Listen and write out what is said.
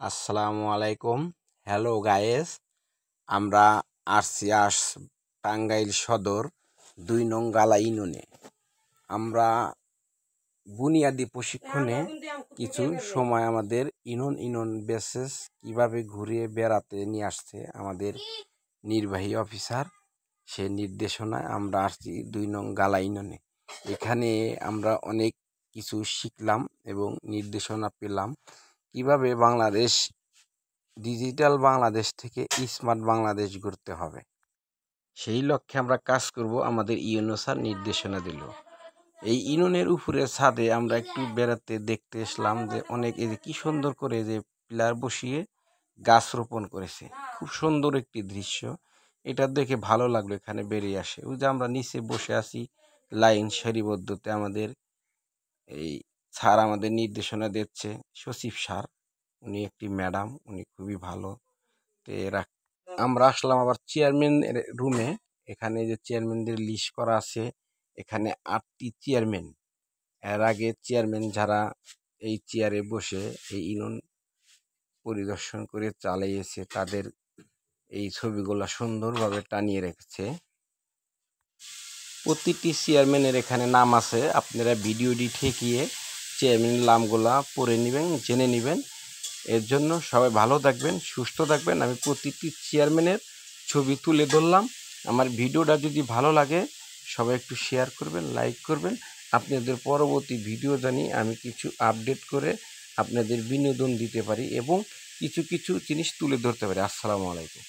আসসালামু আলাইকুম। Hello guys, আমরা আসছি টাঙ্গাইল সদর ২ নং গালা ইউনিয়নে। আমরা বুনিয়াদি প্রশিক্ষণে কিছু সময় আমাদের ইউনিয়ন বেসেস কিভাবে ঘুরিয়ে বেড়াতে নিয়ে আসছে আমাদের নির্বাহী অফিসার, সে নির্দেশনায় আমরা আসছি ২ নং গালা ইউনিয়নে। এখানে আমরা অনেক কিছু শিখলাম এবং নির্দেশনা পেলাম কিভাবে বাংলাদেশ ডিজিটাল বাংলাদেশ থেকে স্মার্ট বাংলাদেশ গড়তে হবে। সেই লক্ষ্যে আমরা কাজ করব। আমাদের ইউনো স্যার নির্দেশনা দিল। এই ইউনিয়নের উপরে ছাদে আমরা একটু বেড়াতে দেখতে এসলাম যে অনেক এই যে কি সুন্দর করে যে পিলার বসিয়ে গাছ রোপণ করেছে, খুব সুন্দর একটি দৃশ্য। এটা দেখে ভালো লাগলো। এখানে বেরিয়ে আসে ওই যে আমরা নিচে বসে আছি লাইন সারিবদ্ধতে। আমাদের এই স্যার আমাদের নির্দেশনা দিচ্ছে, সচিব স্যার, উনি একটি ম্যাডাম, উনি খুবই ভালো। তো এরা আমরা আসলাম আবার চেয়ারম্যান রুমে। এখানে যে চেয়ারম্যানদের লিস্ট করা আছে, এখানে 8টি চেয়ারম্যান, এর আগে চেয়ারম্যান যারা এই চেয়ারে বসে এই ইউনিয়ন পরিদর্শন করে চালিয়েছে, তাদের এই ছবিগুলো সুন্দরভাবে টানিয়ে রেখেছে। প্রতিটি চেয়ারম্যানের এখানে নাম আছে। আপনারা ভিডিওটি ঠেকিয়ে চেয়ারম্যানের নামগুলা পড়ে নেবেন, জেনে নেবেন। এর জন্য সবাই ভালো থাকবেন, সুস্থ থাকবেন। আমি প্রতিটি চেয়ারম্যানের ছবি তুলে ধরলাম। আমার ভিডিওটা যদি ভালো লাগে সবাই একটু শেয়ার করবেন, লাইক করবেন। আপনাদের পরবর্তী ভিডিও জানি আমি কিছু আপডেট করে আপনাদের বিনোদন দিতে পারি এবং কিছু জিনিস তুলে ধরতে পারি। আসসালামু আলাইকুম।